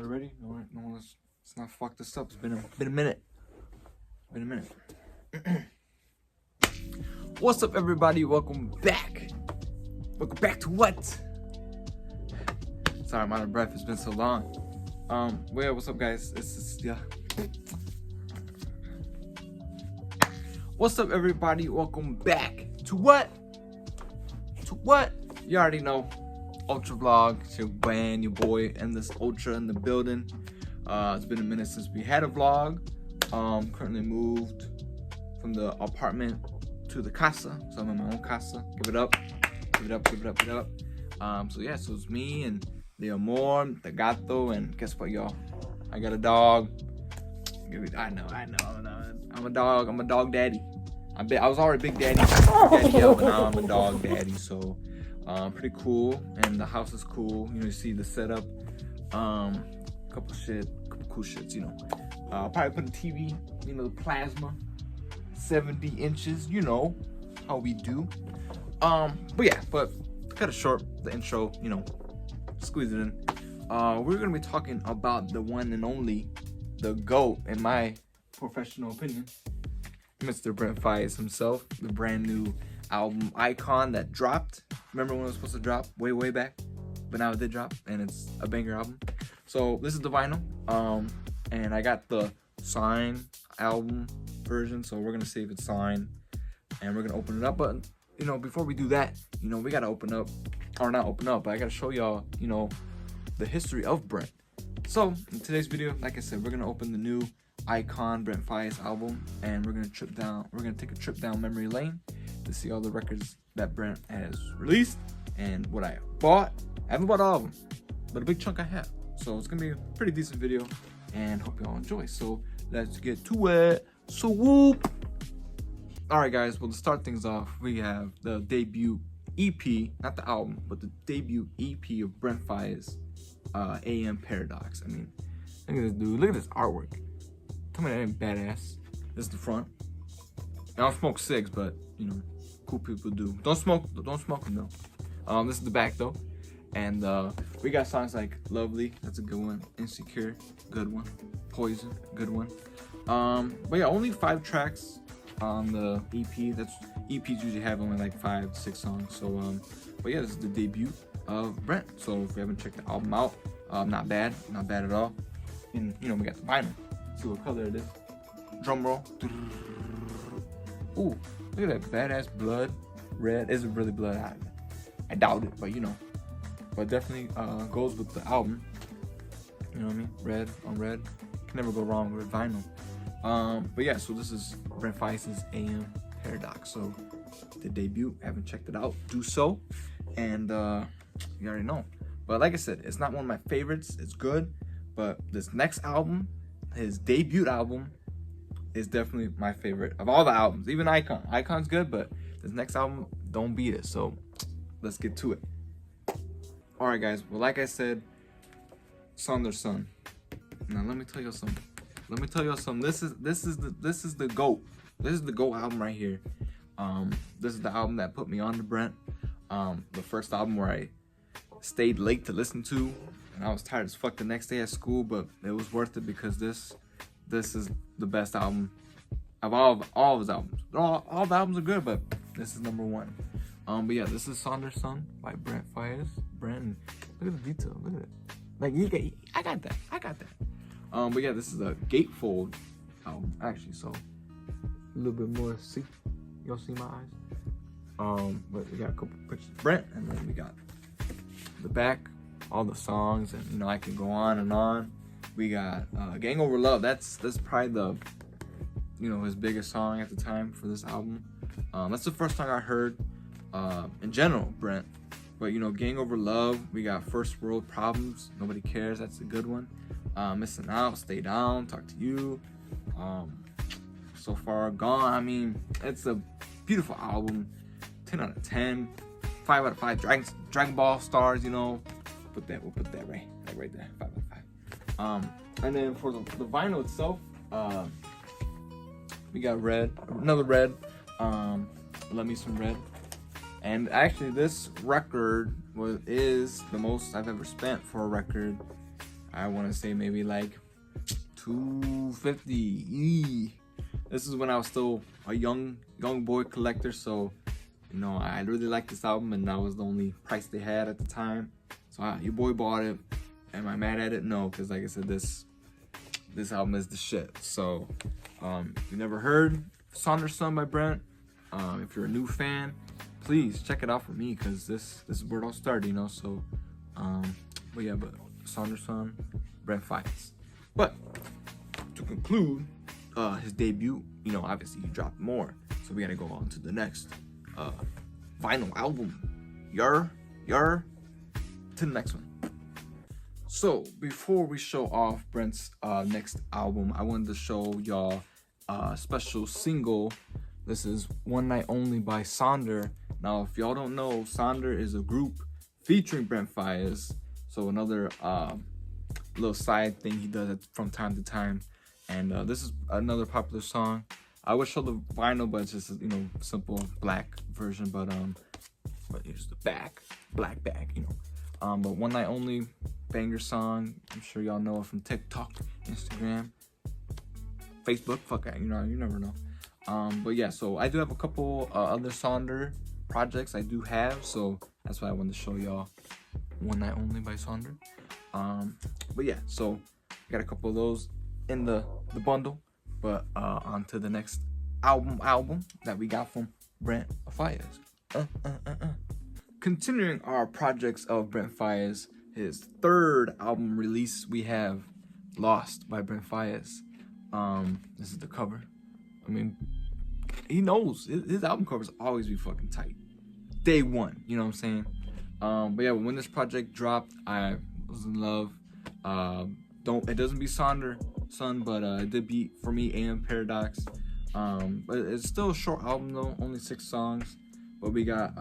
Are you ready? No, let's not fuck this up. It's been a minute. Been a minute. What's up, everybody? Welcome back. Welcome back to what? Sorry, I'm out of breath. It's been so long. Well, what's up, guys? What's up, everybody? Welcome back to what? To what? You already know. Ultra Vlog. It's your band, your boy, and this Ultra in the building. It's been a minute since we had a vlog. Currently moved from the apartment to the casa, so I'm in my own casa. Give it up, give it up, give it up, give it up. So yeah, so it's me and the amor, the gato, and guess what, y'all? I got a dog. I know. I'm a dog. I'm a dog daddy. I was already big daddy, but now I'm a dog daddy. So pretty cool, and the house is cool. You know, you see the setup. Couple cool shits. You know, probably put a TV. You know, the plasma, 70 inches. You know how we do. But cut it short. The intro. You know, squeeze it in. We're gonna be talking about the one and only, the GOAT, in my professional opinion, Mr. Brent Faiyaz himself. The brand new album Icon that dropped. Remember when it was supposed to drop way back, but now it did drop, and it's a banger album. So this is the vinyl, and I got the signed album version, so we're gonna see if it's signed, and we're gonna open it up. But you know, before we do that, you know, we gotta open up, or not open up, but I gotta show y'all, you know, the history of Brent. So in today's video, like I said, we're gonna open the new Icon Brent Faiyaz album, and we're gonna take a trip down memory lane to see all the records that Brent has released and what I bought. I haven't bought all of them, but a big chunk I have. So it's gonna be a pretty decent video, and hope y'all enjoy. So let's get to it. So whoop. Alright guys, well, to start things off, we have the debut EP, not the album, but the debut EP of Brent Faiyaz, AM Paradox. I mean, look at this dude, look at this artwork. Tell me that ain't badass. This is the front. I don't smoke cigs, but you know, cool people do. Don't smoke them though. This is the back though. And we got songs like Lovely, that's a good one. Insecure, good one. Poison, good one. But yeah, only 5 tracks on the EP. That's EPs usually have only like 5 to 6 songs. So but yeah, this is the debut of Brent. So if you haven't checked the album out, not bad at all. And you know, we got the vinyl. See what color it is. Drum roll. Ooh, look at that badass blood red. Is it really blood? I doubt it, but you know. But definitely goes with the album. You know what I mean? Red on red. Can never go wrong with vinyl. But yeah, so this is Brent Faiyaz's AM Paradox. So the debut. Haven't checked it out, do so. And you already know. But like I said, it's not one of my favorites. It's good. But this next album, his debut album, is definitely my favorite of all the albums. Even Icon. Icon's good, but this next album, don't beat it. So let's get to it. Alright guys, well, like I said, Sonder Son. Now let me tell you something. This is the GOAT. This is the GOAT album right here. This is the album that put me on to Brent. The first album where I stayed late to listen to, and I was tired as fuck the next day at school, but it was worth it because this is the best album of all of his albums. All the albums are good, but this is number 1. But yeah, this is Sonder Son by Brent Faiyaz. Brent, look at the detail. Look at it. Like I got that. But yeah, this is a gatefold album actually. So a little bit more. See, y'all see my eyes. But we got a couple pictures of Brent, and then we got the back, all the songs, and you know, I can go on and on. We got Gang Over Love. That's probably the, you know, his biggest song at the time for this album. That's the first song I heard in general, Brent. But you know, Gang Over Love. We got First World Problems, Nobody Cares. That's a good one. Missing Out, Stay Down, Talk to You. So Far Gone. I mean, it's a beautiful album. 10 out of 10. 5 out of 5. Dragon Ball stars. You know, we'll put that right there. 5 out of 5. And then for the vinyl itself, we got Red, another Red. Love Me Some Red. And actually, this record is the most I've ever spent for a record. I want to say maybe like 250. This is when I was still a young boy collector, so you know I really liked this album, and that was the only price they had at the time. So your boy bought it. Am I mad at it? No, because like I said, this album is the shit. So if you never heard Saunders Son by Brent, if you're a new fan, please check it out for me, because this is where it all started, you know. So but yeah, but Saunders Son, Brent Faiyaz. But to conclude his debut, you know, obviously he dropped more, so we gotta go on to the next vinyl album. To the next one. So before we show off Brent's next album, I wanted to show y'all a special single. This is One Night Only by Sonder. Now, if y'all don't know, Sonder is a group featuring Brent Faiyaz. So another little side thing he does from time to time. And this is another popular song. I would show the vinyl, but it's just, you know, simple black version. But here's the back, black back, you know. But One Night Only, banger song. I'm sure y'all know it from TikTok, Instagram, Facebook. Fuck it, you know, you never know. But yeah, so I do have a couple other Sonder projects I do have, so that's why I wanted to show y'all One Night Only by Sonder. But yeah, so I got a couple of those in the bundle. But on to the next album that we got from Brent Faiyaz. Continuing our projects of Brent Faiyaz, his third album release, we have Lost by Brent Faiyaz. This is the cover. I mean, he knows his album covers always be fucking tight. Day one, you know what I'm saying? But yeah, when this project dropped, I was in love. It doesn't beat Saunders Son, but it did beat, for me, AM Paradox. But it's still a short album though, only 6 songs. But we got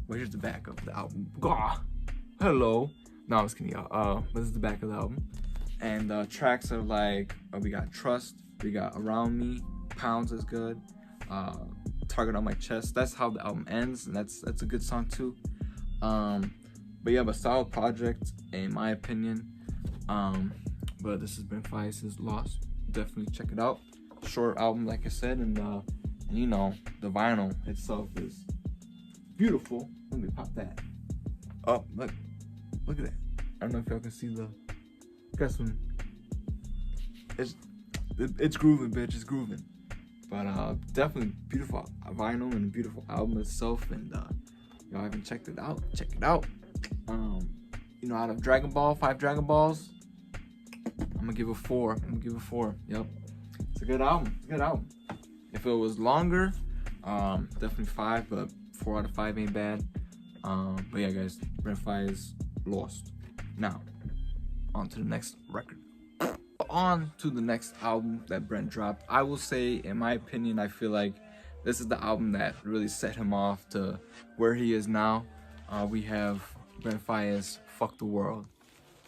well, here's the back of the album. Gah! Hello. No, I was kidding, y'all. But this is the back of the album. And tracks are like, we got Trust, we got Around Me, Pounds is good, Target on My Chest. That's how the album ends, and that's a good song too. But yeah, but solid project in my opinion. But this has been Faiyaz's Lost. Definitely check it out. Short album, like I said, and you know, the vinyl itself is beautiful. Let me pop that. Oh, look at that. I don't know if y'all can see got some. It's grooving, bitch. It's grooving. But definitely beautiful vinyl and a beautiful album itself. And y'all haven't checked it out, check it out. You know, out of Dragon Ball, 5 Dragon Balls, I'm gonna give it 4. Yep, it's a good album. If it was longer, definitely 5, but 4 out of 5 ain't bad. But yeah, guys, Brent Faiyaz Lost. Now, on to the next record. On to the next album that Brent dropped. I will say, in my opinion, I feel like this is the album that really set him off to where he is now. We have Brent Faiyaz, Fuck the World.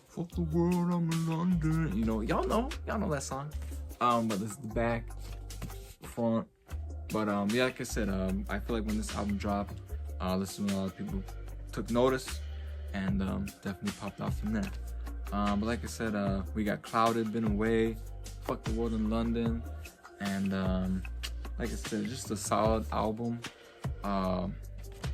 Fuck the world, I'm in London. You know, y'all know that song. But this is the back, front. But yeah, like I said, I feel like when this album dropped, this is when a lot of people took notice and definitely popped off from that. But like I said, we got Clouded, Been Away, Fuck the World in London, and like I said, just a solid album.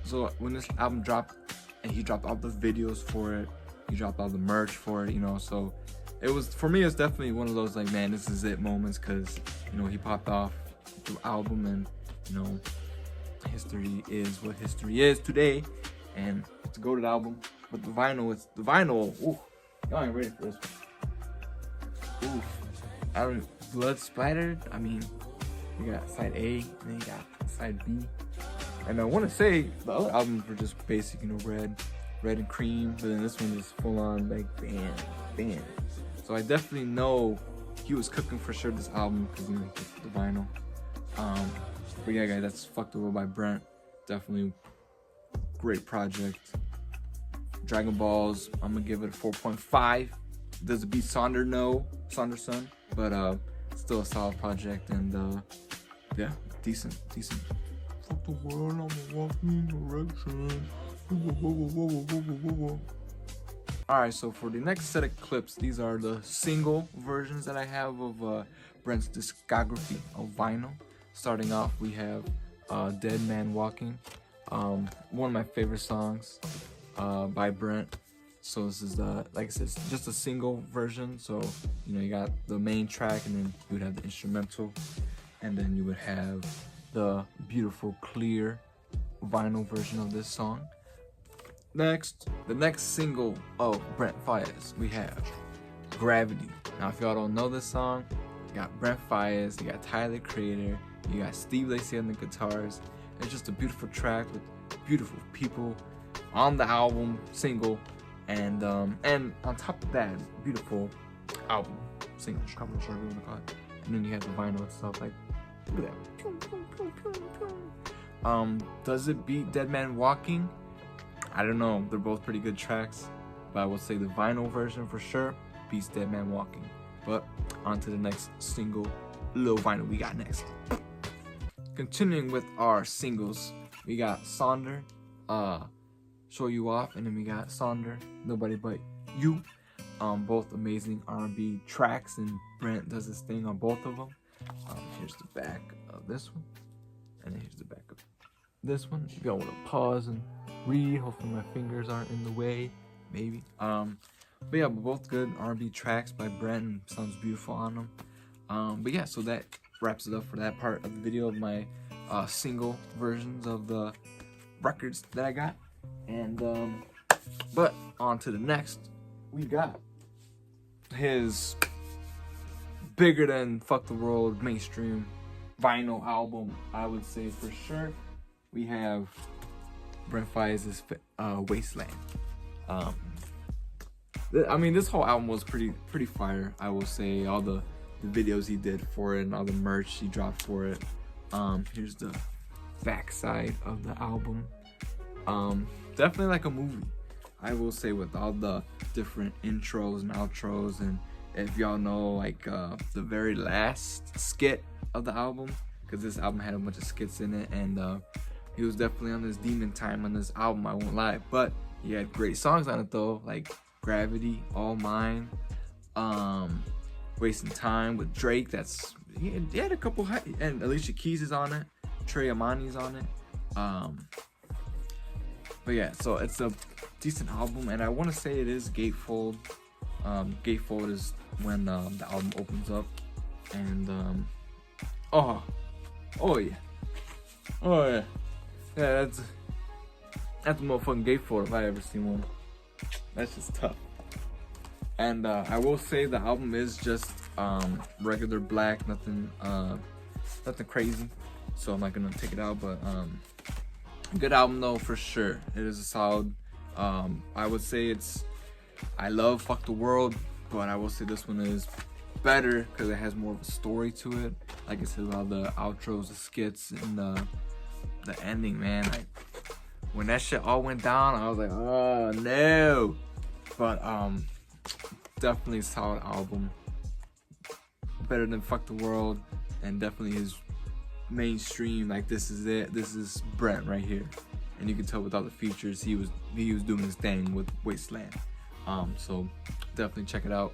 So when this album dropped, and he dropped all the videos for it, he dropped all the merch for it, you know, so it was, for me, it's definitely one of those like, man, this is it moments, because, you know, he popped off the album, and, you know, history is what history is today, and it's a goated album. But the vinyl, ooh, y'all ain't ready for this one. Ooh, blood splattered. I mean, you got side A, and then you got side B. And I want to say the other albums were just basic, you know, red and cream, but then this one is full on like bam. So I definitely know he was cooking for sure this album, because, you know, the vinyl. But yeah, guys, that's Fuck the World by Brent. Definitely great project. Dragon Balls, I'm gonna give it a 4.5. Does it beat Saunders Son? But still a solid project, and yeah, decent. Fuck the world, I'm a walking direction. Alright, so for the next set of clips, these are the single versions that I have of Brent's discography of vinyl. Starting off, we have Dead Man Walking, one of my favorite songs by Brent. So this is like I said, it's just a single version. So you got the main track, and then you would have the instrumental, and then you would have the beautiful clear vinyl version of this song. Next, the next single of Brent Faiyaz, we have Gravity. Now, if y'all don't know this song, you got Brent Faiyaz, you got Tyler the Creator, you got Steve Lacy on the guitars. It's just a beautiful track with beautiful people on the album, single, and on top of that, beautiful album, single, cover, whatever you want to call it. And then you have the vinyl itself, like, look at that. Does it beat Dead Man Walking? I don't know, they're both pretty good tracks, but I will say the vinyl version for sure beats Dead Man Walking. But on to the next single, little vinyl we got next. Continuing with our singles, we got Sonder, Show You Off, and then we got Sonder, Nobody But You. Both amazing R&B tracks, and Brent does his thing on both of them. Here's the back of this one, and then here's the back of this one. If y'all want to pause and read, hopefully my fingers aren't in the way, maybe. But yeah, both good R&B tracks by Brent, and sounds beautiful on them. But yeah, so that wraps it up for that part of the video of my single versions of the records that I got. And but on to the next, we got his bigger than Fuck the World mainstream vinyl album, I would say for sure. We have Brent Faiyaz's Wasteland. I mean, this whole album was pretty fire, I will say. All the videos he did for it and all the merch he dropped for it. Here's the backside of the album. Definitely like a movie, I will say, with all the different intros and outros. And if y'all know, like the very last skit of the album, because this album had a bunch of skits in it, and he was definitely on this demon time on this album, I won't lie. But he had great songs on it though, like Gravity, All Mine, Wasting Time with Drake. He had a couple, and Alicia Keys is on it, Trey Amani's on it. But yeah, so it's a decent album, and I want to say it is gatefold. Gatefold is when the album opens up, and oh yeah, yeah, that's a motherfucking gatefold if I ever seen one. That's just tough. And I will say the album is just regular black, nothing crazy. So I'm not gonna take it out, but good album though for sure. It is a solid. I would say I love Fuck the World, but I will say this one is better because it has more of a story to it. Like I said, all the outros, the skits, and the ending, man. Like when that shit all went down, I was like, oh no. But definitely a solid album. Better than Fuck the World, and definitely his mainstream. Like, this is it. This is Brent right here, and you can tell with all the features he was doing his thing with Wasteland. So definitely check it out.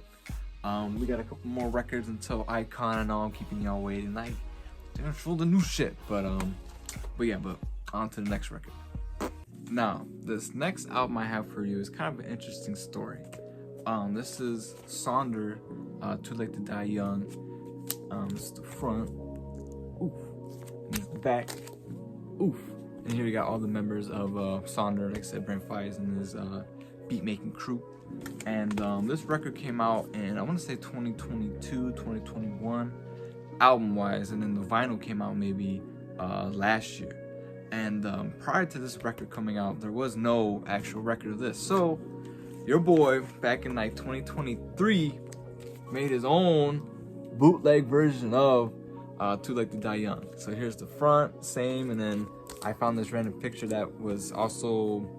We got a couple more records until Icon. I know I'm keeping y'all waiting. Like, they're full of new shit, but yeah. But on to the next record. Now, this next album I have for you is kind of an interesting story. This is Sonder, Too Late to Die Young. This is the front. Oof. And this is the back. Oof. And here we got all the members of Sonder, like I said, Brent Faiyaz and his beat making crew. And this record came out in, I want to say 2022, 2021, album wise, and then the vinyl came out maybe last year. And prior to this record coming out, there was no actual record of this. So your boy back in like 2023 made his own bootleg version of Too Late to Die Young. So here's the front, same, and then I found this random picture that was also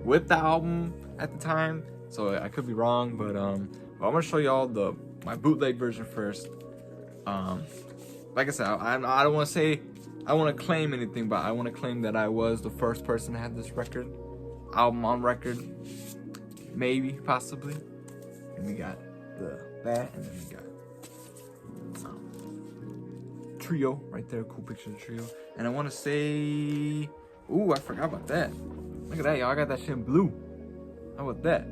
with the album at the time. So I could be wrong, but I'm gonna show y'all my bootleg version first. Like I said, I don't want to say, I want to claim anything, but I want to claim that I was the first person to have this album on record. maybe, possibly. And we got that, and then we got Trio right there, cool picture of Trio. And I want to say, ooh, I forgot about that. Look at that, y'all. I got that shit in blue. How about that?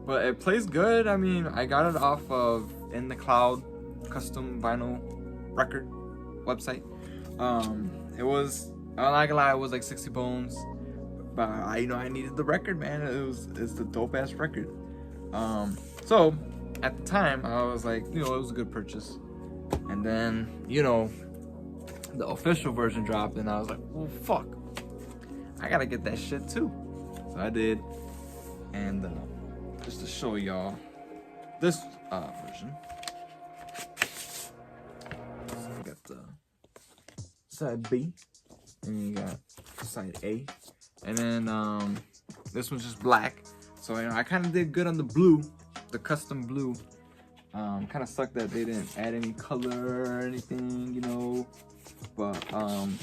But it plays good. I mean, I got it off of In the Cloud custom vinyl record website. It was, I'm not gonna lie, it was like 60 bones. But I needed the record, man. It's the dope ass record. So at the time I was like, it was a good purchase. And then, the official version dropped, and I was like, well, fuck, I gotta get that shit too. So I did. And just to show y'all this version, you got the side B, and you got side A, and then this one's just black. So I kind of did good on the blue, the custom blue. Kind of sucked that they didn't add any color or anything, But let me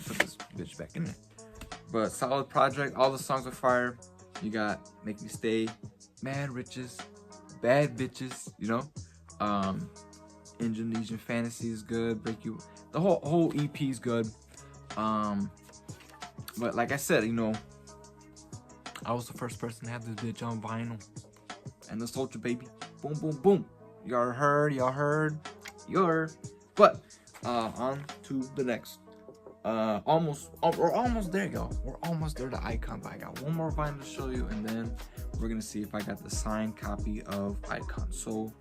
put this bitch back in there. But solid project. All the songs are fire. You got Make Me Stay, Mad Riches, Bad Bitches, Indonesian Fantasy is good. Break You. The whole EP is good. But like I said, I was the first person to have this bitch on vinyl. And the Soldier baby. Boom, boom, boom. Y'all heard. But on to the next. We're almost there, y'all. We're almost there to Icon. But I got one more vinyl to show you, and then we're gonna see if I got the signed copy of Icon. So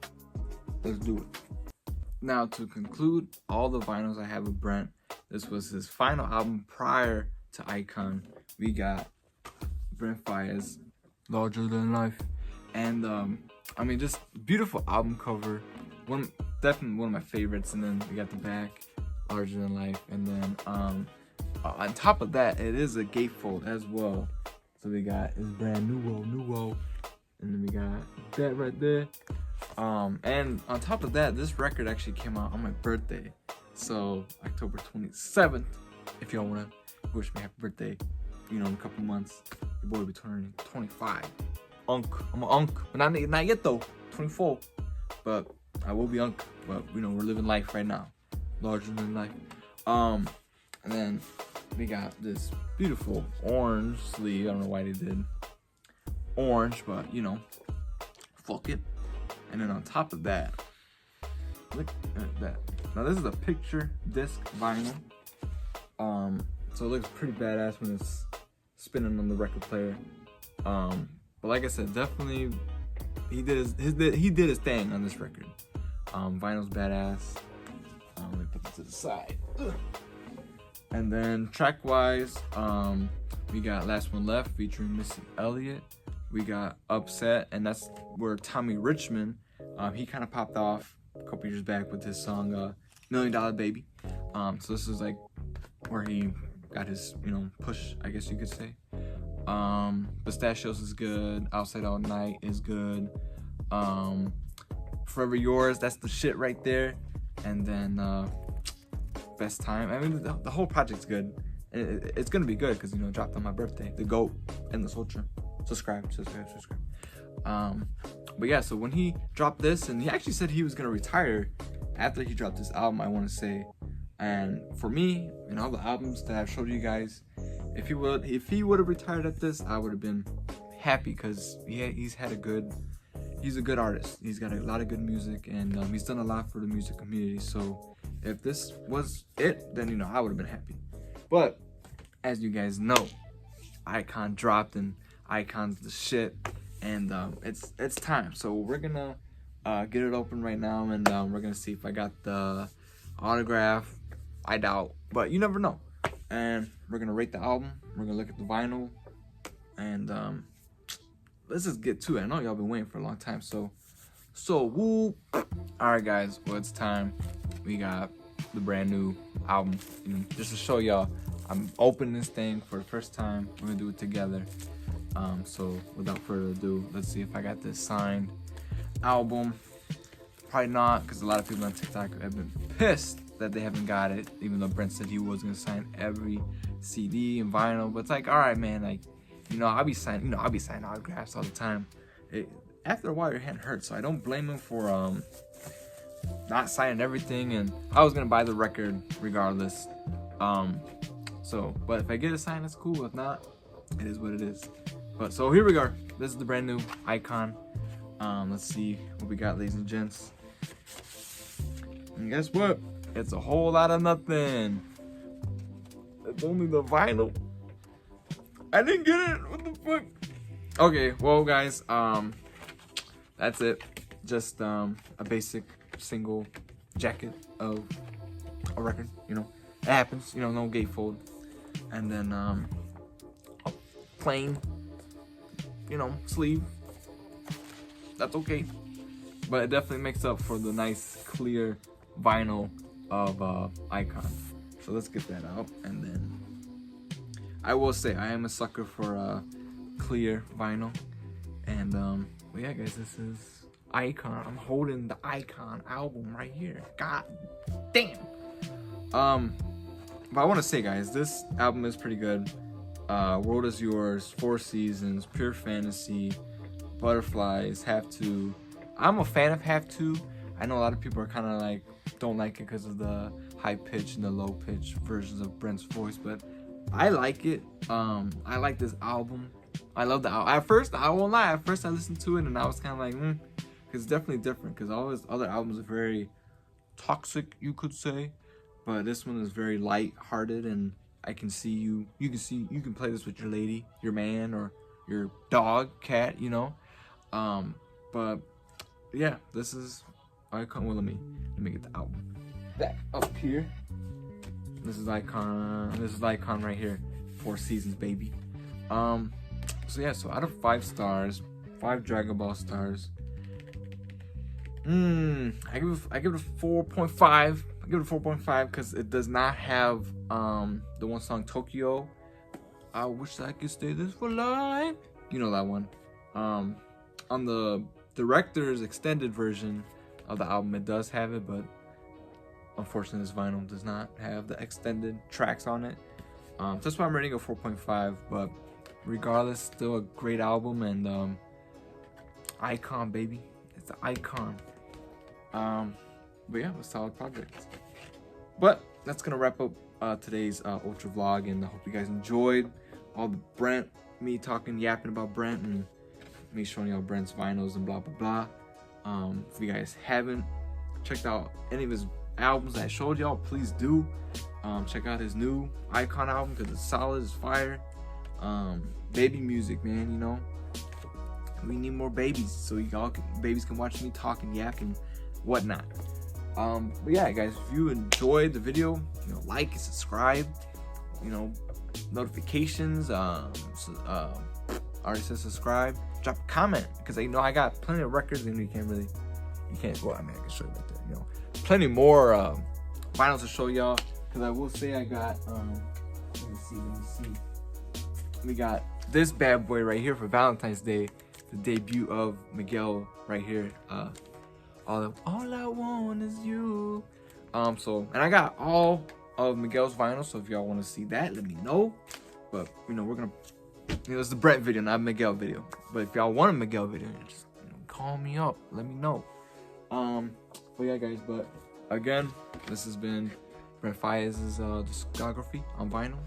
let's do it. Now to conclude all the vinyls I have with Brent, this was his final album prior to Icon. We got Brent Faiyaz, Larger Than Life. And just beautiful album cover. Definitely one of my favorites. And then we got the back, Larger Than Life. And then on top of that, it is a gatefold as well. So we got his brand new. And then we got that right there. And on top of that, this record actually came out on my birthday. So October 27th. If y'all wanna wish me happy birthday, in a couple months, your boy will be turning 25. I'm an unk, but not yet though. 24, but I will be unk. But we're living life right now, Larger Than Life. And then we got this beautiful orange sleeve. I don't know why they did orange, but fuck it. And then on top of that, look at that. Now this is a picture disc vinyl. So it looks pretty badass when it's spinning on the record player. But like I said, definitely he did his thing on this record. Vinyl's badass. Let me put this to the side. Ugh. And then track wise, we got Last One Left featuring Missy Elliott. We got Upset, and that's where Tommy Richmond, he kind of popped off a couple years back with his song $1 Million Baby. So this is like where he got his push, I guess you could say. Pistachios is good. Outside All Night is good. Forever Yours, that's the shit right there. And then Best Time. I mean, the whole project's good. It's gonna be good because it dropped on my birthday. The GOAT and the Sultra. Subscribe. But yeah, so when he dropped this, and he actually said he was gonna retire after he dropped this album, I want to say. And for me, all the albums that I've showed you guys, if he would have retired at this, I would have been happy because he's a good artist. He's got a lot of good music, and he's done a lot for the music community. So if this was it, then I would have been happy. But as you guys know, Icon dropped, and Icon's the shit, and it's time. So we're gonna get it open right now, and we're gonna see if I got the autograph. I doubt, but you never know. And we're gonna rate the album. We're gonna look at the vinyl, and let's just get to it. I know y'all been waiting for a long time, so woo. All right, guys. Well, it's time. We got the brand new album. Just to show y'all, I'm opening this thing for the first time. We're gonna do it together. So without further ado, let's see if I got this signed album. Probably not, because a lot of people on TikTok have been pissed that they haven't got it, even though Brent said he was gonna sign every CD and vinyl. But it's like, all right, man, like You know, I'll be signing autographs all the time. After a while, your hand hurts, so I don't blame him for not signing everything. And I was gonna buy the record regardless. But if I get a sign, that's cool. If not, it is what it is. But so here we go. This is the brand new Icon. Let's see what we got, ladies and gents. And guess what? It's a whole lot of nothing. It's only the vinyl. I didn't get it. What the fuck? Okay, well, guys, that's it. Just a basic single jacket of a record. You know, it happens. You know, no gatefold, and then a plain, you know, sleeve. That's okay, but it definitely makes up for the nice clear vinyl of Icon. So let's get that out, and then I will say I am a sucker for clear vinyl, and well, yeah, guys, this is Icon. I'm holding the Icon album right here. God damn. But I want to say, guys, this album is pretty good. World Is Yours, Four Seasons, Pure Fantasy, Butterflies, Have To. I'm a fan of Have To. I know a lot of people are kind of like don't like it because of the high pitch and the low pitch versions of Brent's voice, but I like it. I like this album. I love the album. At first, I won't lie. At first, I listened to it and I was kind of like, because it's definitely different. Because all his other albums are very toxic, you could say, but this one is very light-hearted, and I can see you. You can play this with your lady, your man, or your dog, cat. You know. But yeah, this is Icon. Well, let me get the album back up here. This is Icon. This is Icon right here. 4 Seasons, baby. So yeah. So out of 5 stars, 5 Dragon Ball stars. I give it a 4.5. I give it a 4.5 because it does not have the one song Tokyo. I wish I could stay this for life. You know that one. On the director's extended version of the album, it does have it, but unfortunately this vinyl does not have the extended tracks on it. That's why I'm rating a 4.5, but regardless, still a great album, and Icon, baby. It's the Icon. But yeah, a solid project. But that's gonna wrap up today's Ultra vlog, and I hope you guys enjoyed all the Brent, me talking, yapping about Brent, and me showing y'all Brent's vinyls and blah blah blah. If you guys haven't checked out any of his albums that I showed y'all, please do. Check out his new Icon album because it's solid, it's fire. Baby music, man, you know. We need more babies so babies can watch me talk and yak and whatnot. But yeah, guys, if you enjoyed the video, you know, like and subscribe. You know, notifications. Already said subscribe. Drop a comment because I know I got plenty of records and you can't. Well, I mean, I can show you right there. You know, plenty more vinyls to show y'all. Because I will say I got. Let me see. We got this bad boy right here for Valentine's Day. The debut of Miguel right here. All I want is you. And I got all of Miguel's vinyl, so if y'all want to see that, let me know. But you know, we're gonna, you know, it's the Brent video, not a Miguel video. But if y'all want a Miguel video, just call me up, let me know. But yeah, guys. But again, this has been Brent Faiyaz's discography on vinyl,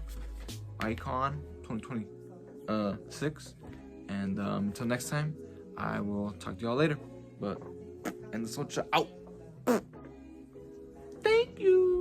Icon 2026. And until next time, I will talk to y'all later. But and the Ultra out. Thank you.